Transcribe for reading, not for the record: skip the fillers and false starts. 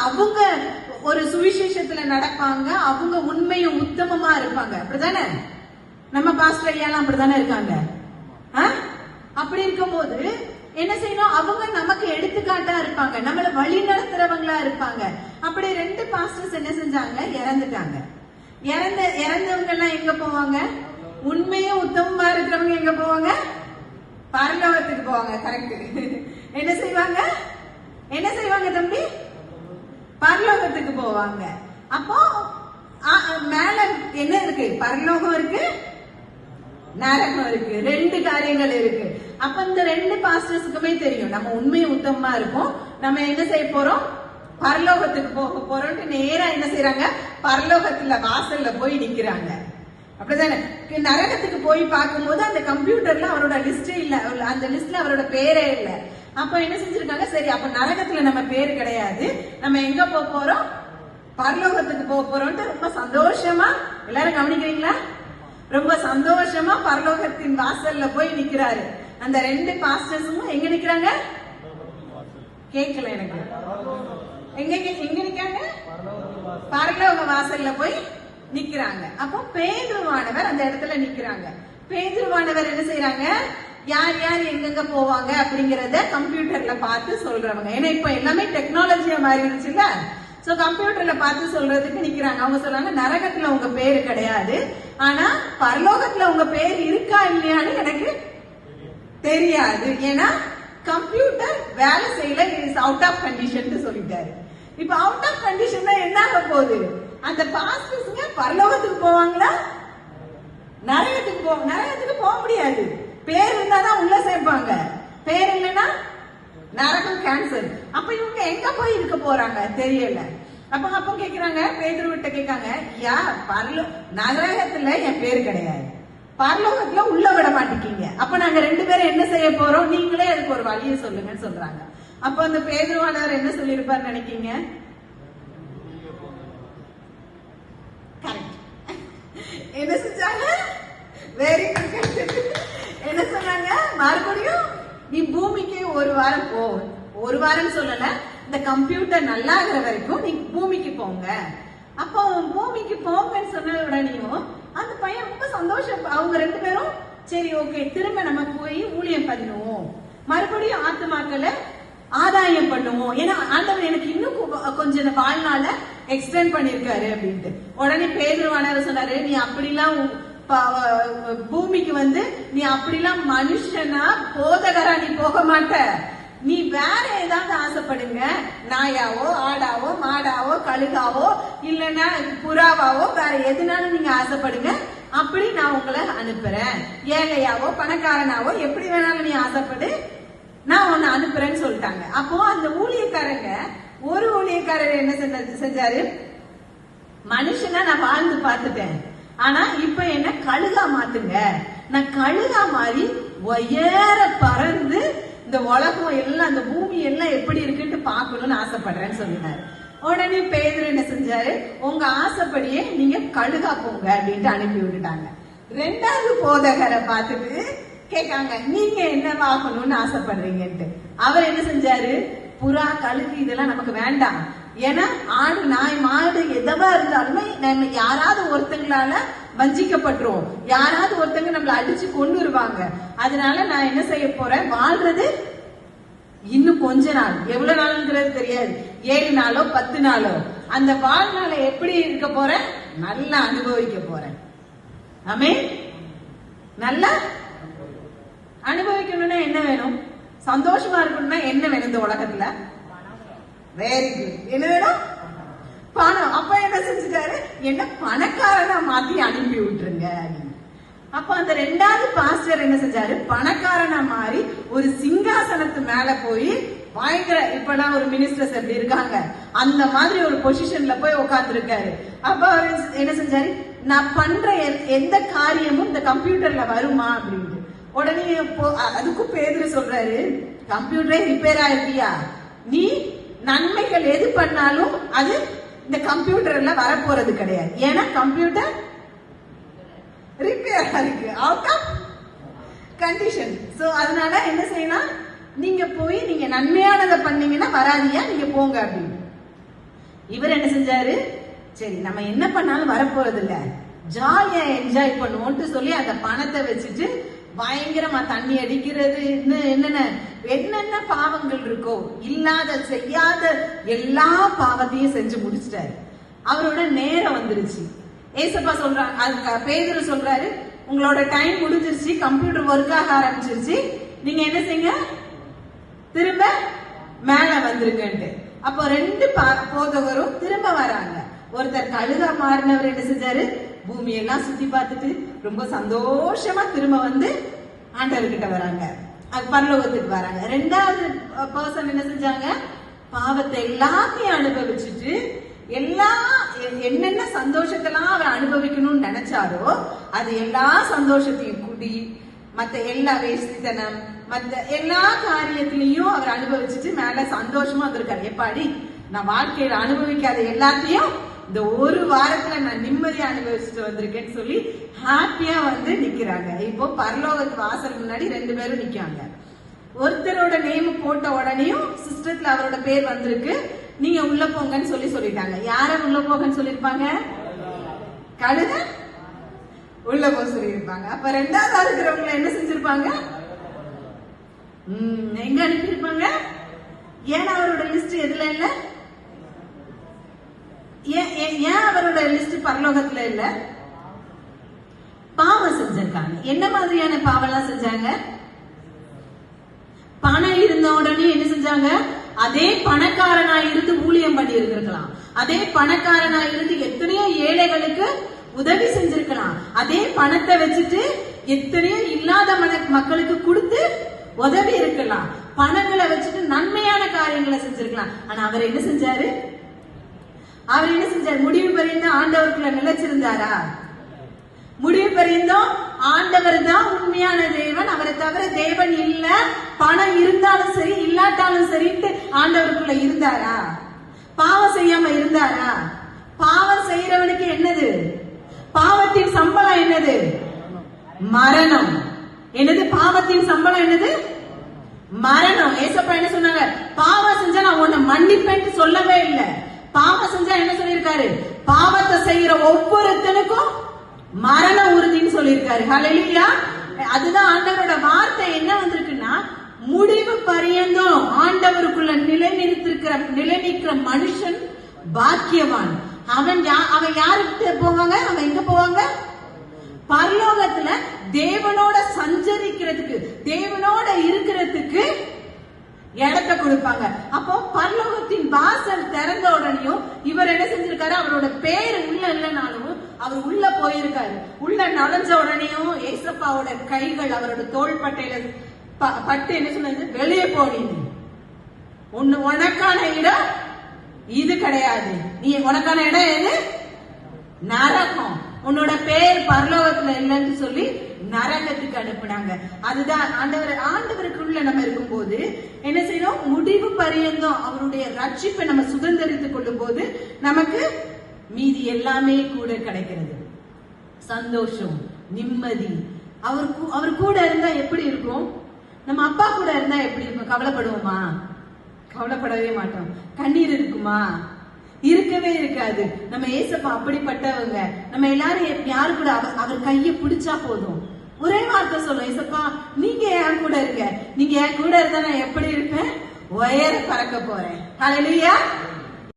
அவங்க ஒரு சுவிசேஷத்துல நடப்பாங்க, அவங்க உண்மையும் உத்தமமா இருப்பாங்க. அப்படிதானே? நம்ம பாஸ்டர் ஐயாலாம் அப்படித்தானே இருக்காங்க. அப்படி இருக்கும்போது என்ன செய்யணும்? அவங்க நமக்கு எடுத்துக்காட்டா இருப்பாங்க, நம்மள வழி நடத்துறவங்களா இருப்பாங்க. அப்படி 2 பாஸ்டர்ஸ் என்ன செஞ்சாங்க? இறந்துட்டாங்க. இறந்தவங்க எல்லாம் எங்க போவாங்க? உண்மையும் உத்தமமா இருக்கிறவங்க எங்க போவாங்க? பரலோகத்துக்கு போவாங்க. கரெக்ட். என்ன செய்வாங்க? என்ன செய்வாங்க தம்பி? பரலோகத்துக்கு போவாங்க. அப்போ மேல என்ன இருக்கு? பரலோகம் இருக்கு, நரகம் இருக்கு. 2 காரியங்கள் இருக்கு. அப்ப இந்த 2 பாஸ்டர்ஸுக்குமே தெரியும் நம்ம உண்மையும் உத்தமமா இருக்கும், நம்ம என்ன செய்ய போறோம்? பரலோகத்துக்கு போக போறோம். நேரா என்ன செய்யறாங்க? பரலோகத்துல வாசல்ல போய் நிக்கிறாங்க. அப்படிதானே? நரகத்துக்கு போய் பார்க்கும்போது அந்த கம்ப்யூட்டர்ல அவரோட லிஸ்டே இல்ல, அந்த லிஸ்ட்ல அவரோட பேரே இல்ல. அப்ப என்ன செஞ்சிருக்காங்க? சரி, அப்ப நரகத்துல நம்ம பேரு கிடையாது, நம்ம எங்க போக போறோம்? பரலோகத்துக்கு போக போறோம். ரொம்ப சந்தோஷமா எல்லாரும் கவனிக்கிறீங்களா? ரொம்ப சந்தோஷமா பரலோகத்தின் வாசல்ல போய் நிக்கிறாரு. அந்த 2 பாஸ்டர்ஸும் எங்க நிக்கிறாங்க? கேட்கல எனக்கு. எங்க நிக்கிறாங்க? பரலோக வாசல்ல போய் நிக்கிறாங்க. அப்போ பேதுருவானவர் அந்த இடத்துல நிக்கிறாங்க. பேதுருவானவர் என்ன செய்யறாங்க? யார் யார் எங்கெங்க போவாங்க அப்படிங்கறத கம்ப்யூட்டர்ல பார்த்து சொல்றவங்க. ஏன்னா இப்ப எல்லாமே டெக்னாலஜியா மாறிடுச்சுல்ல. சோ கம்ப்யூட்டர்ல பார்த்து சொல்றதுக்கு நிக்கிறாங்க. அவங்க சொல்றாங்க, நரகத்துல உங்க பேரு கிடையாது, ஆனா பரலோகத்துல உங்க பேர் இருக்கா இல்லையான்னு எனக்கு தெரியாது. ஏன்னா கம்ப்யூட்டர் வேலை செய்யல, இஸ் அவுட் ஆஃப் கண்டிஷன் சொல்லிட்டாரு. இப்ப அவுட் ஆஃப் கண்டிஷன் என்ன ஆக போகுது? அந்த பாஸ்டர்ஸ்ங்க பரலோகத்துக்கு போவாங்களா, நரகத்துக்கு போக முடியாது. பேர் இருந்தாதான் உள்ள சேர்ப்பாங்க, பேர் இல்லைன்னா நரகம் கேன்சல். அப்ப இவங்க எங்க போய் இருக்க போறாங்க தெரியல. அப்ப கேக்குறாங்க, பேதுருவிட்ட கேட்காங்க, யா நரகத்துல என் பேரு கிடையாது, பரலோகத்துல உள்ள விட மாட்டேங்க, அப்ப நாங்க 2 பேரும் என்ன செய்ய போறோம்? நீங்களே அதுக்கு ஒரு வழியை சொல்லுங்கன்னு சொல்றாங்க. அப்ப அந்த பேதுருவானவர் என்ன சொல்லிருப்பாரு நினைக்கீங்க? என்ன செஞ்சாங்க? Very good. என்ன சொன்னாங்க? மறுபடியும் நீ பூமிக்கு 1 வாரம் போ. 1 வாரம் சொல்லல, இந்த கம்ப்யூட்டர் நல்லா இருக்கிற வரைக்கும் நீ பூமிக்கு போங்க. அப்போ பூமிக்கு போங்கன்னு சொன்ன உடனேயும் அந்த பையன் ரொம்ப சந்தோஷம். அவங்க 2 பேரும் சரி ஓகே, திரும்ப நம்ம போய் ஊழியம் பண்ணுவோம், மறுபடியும் ஆத்துமாக்களை ஆதாயம் பண்ணுவோம், ஏன்னா ஆண்டவர் எனக்கு இன்னும் கொஞ்சம் வாழ்நாள எக்ஸ்டெண்ட் பண்ணிருக்காரு அப்படின்ட்டு. உடனே பேதுருவானவர் சொன்னாரு, நீ அப்படிலாம் பூமிக்கு வந்து நீ அப்படிலாம் மனுஷனா போதகரா நீ போக மாட்ட, நீ வேற ஏதாவது ஆசைப்படுங்க, நாயாவோ ஆடாவோ மாடாவோ கழுகாவோ இல்லைன்னா புறாவாவோ வேற எதுனாலும் நீங்க ஆசைப்படுங்க, அப்படி நான் உங்களை அனுப்புறேன். ஏழையாவோ பணக்காரனாவோ எப்படி வேணாலும் நீ ஆசைப்படு, நான் உன்னை அனுப்புறேன்னு சொல்லிட்டாங்க. அப்போ அந்த ஊழியக்காரங்க, ஒரு ஊழியக்காரர் என்ன செஞ்சாரு? மனுஷனா நான் வாழ்ந்து பார்த்துட்டேன், ஆனா இப்ப என்ன கழுகா மாத்துங்க, நான் கழுகா மாதிரி உயர பறந்து இந்த உலகம் எல்லாம் அந்த பூமி எல்லாம் எப்படி இருக்குன்னு பாக்கணும்னு ஆசைப்படுறேன்னு சொல்லினாரு. உடனே பேதுரு என்ன செஞ்சாரு? உங்க ஆசைப்படியே நீங்க கழுகா போங்க அப்படின்ட்டு அனுப்பி விட்டுட்டாங்க. 2வது போதகரை பார்த்துட்டு கேட்காங்க, நீங்க என்ன ஆகணும்னு ஆசைப்படுறீங்கன்ட்டு. அவர் என்ன செஞ்சாரு? புறா கழுகு இதெல்லாம் நமக்கு வேண்டாம், ஏன்னா ஆடு நாய் மாடு எதவா இருந்தாலுமே நம்ம யாராவது ஒருத்தங்களால வஞ்சிக்கப்பட்டுரும், யாராவது ஒருத்தங்க நம்மள அடிச்சு கொண்டுருவாங்க. அதனால நான் என்ன செய்ய போறேன்? வாழ்றது இன்னும் கொஞ்ச நாள், எவ்வளவு நாள்ங்கிறது தெரியாது, 7 நாளோ 10 நாளோ, அந்த வாழ்நாளை எப்படி இருக்க போறேன்? நல்லா அனுபவிக்க போறேன். ஆமென். நல்லா அனுபவிக்கணும்னா என்ன வேணும்? சந்தோஷமா இருக்கணும்னா என்ன வேணும் இந்த உலகத்துல? Very good. என்ன வேணும்? பணம். அப்ப என்ன செஞ்சுட்டாரு? என்ன பணக்காரனா மாத்தி அனுப்பி விட்டுருங்க. அப்ப அந்த 2வது பாஸ்டர் என்ன செஞ்சாரு? பணக்காரனா மாறி ஒரு சிங்காசனத்து மேல போய் பயங்கர, இப்பதான் ஒரு மினிஸ்டர்ஸ் எப்படி இருக்காங்க அந்த மாதிரி ஒரு பொசிஷன்ல போய் உட்கார்ந்து இருக்காரு. அப்ப அவர் என்ன செஞ்சாரு? நான் பண்ற எந்த காரியமும் இந்த கம்ப்யூட்டர்ல வருமா அப்படின்ட்டு. உடனே அதுக்கும் பேதுரு சொல்றாரு, கம்ப்யூட்டரே ரிப்பேர் ஆயிருக்கியா, நீ நன்மைகள் எது பண்ணாலும் அது இந்த கம்ப்யூட்டர்ல வரப்போறது கிடையாது, ஏன்னா கம்ப்யூட்டர் ரிப்பேர் இருக்கு, அவுட் ஆஃப் கண்டிஷன். சோ அதனால என்ன செய்யலாம்? நீங்க போய் நீங்க நன்மையானதை பண்ணீங்கன்னா வராதியா, நீங்க போங்க அப்படின்னு. இவர் என்ன செஞ்சாரு, சரி நம்ம என்ன பண்ணாலும் வரப்போறது இல்ல, ஜாலியா என்ஜாய் பண்ணுவோம்னு சொல்லி அந்த பணத்தை வச்சுட்டு பயங்கரமா தண்ணி அடிக்கிறது, என்னென்ன பாவங்கள் இருக்கோ இல்லாத செய்யாத எல்லா பாவத்தையும் செஞ்சு முடிச்சிட்டாரு. அவரோட நேரம் வந்துருச்சு. ஏசப்பா சொல்றாங்க, பேதுரு சொல்றாரு, உங்களோட டைம் முடிஞ்சிருச்சு, கம்ப்யூட்டர் ஒர்க் ஆக ஆரம்பிச்சிருச்சு, நீங்க என்ன செய்யுங்க, திரும்ப மேல வந்துருங்கன்ட்டு. அப்போ 2 போதகரும் திரும்ப வராங்க. ஒருத்தர் கழுதா மாறினவர் என்ன செஞ்சாரு, பூமியெல்லாம் சுத்தி பார்த்துட்டு ரொம்ப சந்தோஷமா திரும்ப வந்து ஆண்டவர்கிட்ட வராங்க, பரலோகத்துக்கு வராங்க. 2வது பர்சன் என்ன செஞ்சாங்க, பாவத்தை எல்லாத்தையும் அனுபவிச்சுட்டு என்னென்ன சந்தோஷத்தெல்லாம் அவர் அனுபவிக்கணும்னு நினைச்சாரோ அது எல்லா சந்தோஷத்தையும் குடி, மத்த எல்லா வேஷ்டித்தனம், மத்த எல்லா காரியத்திலையும் அவர் அனுபவிச்சுட்டு மேல சந்தோஷமா வந்திருக்காரு. எப்பாடி நான் வாழ்க்கையில அனுபவிக்காத எல்லாத்தையும் இந்த ஒரு வாரத்துல நான் நிம்மதியா அனுபவிச்சுட்டு வந்திருக்கேன்னு சொல்லி ஹாப்பியா வந்து நிக்கிறாங்க. இப்போ பரலோகத்து வாசல் முன்னாடி 2 பேரும் நிக்காங்க. ஒருத்தரோட நேம் போட்ட உடனேயும் சிஸ்டத்துல அவரோட பேர் வந்திருக்கு, நீங்க உள்ள போங்கன்னு சொல்லிட்டாங்க. யார உள்ள போங்கன்னு சொல்லிருப்பாங்க, கழுத உள்ள போக சொல்லிருப்பாங்க. அப்ப 2வது இருக்கிறவங்க என்ன செஞ்சிருப்பாங்க, எங்க அனுப்பியிருப்பாங்க, ஏன்னா அவரோட லிஸ்ட் எதுல இல்ல, ஏன் அவரோட லிஸ்ட் பரலோகத்துல இல்ல, பாவம் செஞ்சிருக்காங்க. என்ன மாதிரியான பாவம் எல்லாம் செஞ்சாங்க, பணம் இருந்த உடனே என்ன செஞ்சாங்க, அதே பணக்காரனா இருந்து ஊழியம் பண்ணி இருந்திருக்கலாம், அதே பணக்காரனா இருந்து எத்தனையோ ஏழைகளுக்கு உதவி செஞ்சிருக்கலாம், அதே பணத்தை வச்சுட்டு எத்தனையோ இல்லாத மக்களுக்கு கொடுத்து உதவி இருக்கலாம், பணங்களை வச்சுட்டு நன்மையான காரியங்களை செஞ்சிருக்கலாம். ஆனா அவர் என்ன செஞ்சாரு, முடிவு பரியந்தம் ஆண்டவருக்குள்ள நிலைச்சிருந்தாரா, முடிவு பரியந்தம் ஆண்டவர் தான் உண்மையான தேவன், அவரை தவிர தேவன் இல்ல, பணம் இருந்தாலும் சரி இல்லாட்டாலும் சரிட்டு ஆண்டவருக்குள்ள இருந்தாரா, பாவம் செய்யாம இருந்தாரா? பாவம் செய்யறவனுக்கு என்னது, பாவத்தின் சம்பளம் என்னது, மரணம். என்னது, பாவத்தின் சம்பளம் என்னது, மரணம். ஏசப்பா என்ன சொன்னாங்க, பாவம் செஞ்சா நான் உன்னை மன்னிப்பேன்னு சொல்லவே இல்லை. பாவம் செஞ்சா என்ன சொல்லிருக்காரு, பாவத்தை செய்யற ஒவ்வொருத்தனுக்கும் மரண உறுதின்னு சொல்லியிருக்காரு. ஹல்லேலூயா. அதுதான் ஆண்டவரோட வார்த்தை என்ன வந்திருக்குன்னா, முடிவு பரியந்தம் ஆண்டவருக்குள்ள நிலைநிற்கிற மனுஷன் பாக்கியவான். அவன் யாருக்கு போவாங்க, அவன் எங்க போவாங்க, பரலோகத்துல தேவனோட சஞ்சரிக்கிறதுக்கு, தேவனோட இருக்கிறதுக்கு இடத்தை கொடுப்பாங்க. அப்போ பரலோகத்தின் வாசல் திறந்த உடனேயும் இவர் என்ன செஞ்சிருக்காரு, அவரோட பேர் உள்ள இல்லைனாலும் அவர் உள்ள போயிருக்காரு. உள்ள நுழைஞ்ச உடனேயும் ஏசப்பாவோட கைகள் அவரோட தோள் பட்டையில பட்டு என்ன சொன்னது, வெளியே போனீங்க, உனக்கான இடம் இது கிடையாது, நீ உனக்கான இடம் எது, நரகம், உன்னோட பேர் பரலோகத்துல இல்லைன்னு சொல்லி நரகத்துக்கு அனுப்புனாங்க. அதுதான் ஆண்டவருக்குள்ள நம்ம இருக்கும் போது என்ன செய்யணும், முடிவு பரியந்தம் அவருடைய ரட்சிப்பை நம்ம சுதந்திரித்துக் கொள்ளும் போது நமக்கு மீதி எல்லாமே கூட கிடைக்கிறது. சந்தோஷம், நிம்மதி. அவர் கூட இருந்தா எப்படி இருக்கும், நம்ம அப்பா கூட இருந்தா எப்படி இருக்கும், கவலைப்படுவோமா, கவலைப்படவே மாட்டோம். கண்ணீர் இருக்குமா, இருக்கவே இருக்காது. நம்ம ஏசப்பா அப்படிப்பட்டவங்க. நம்ம எல்லாரும் யாரு கூட அவர் கையை பிடிச்சா போதும், ஒரே வார்த்தை சொல்லும், ஏசப்பா நீங்க என் கூட இருக்க, நீங்க என் கூட இருந்தா நான் எப்படி இருப்பேன், உயர பறக்க போறேன். ஹல்லேலூயா.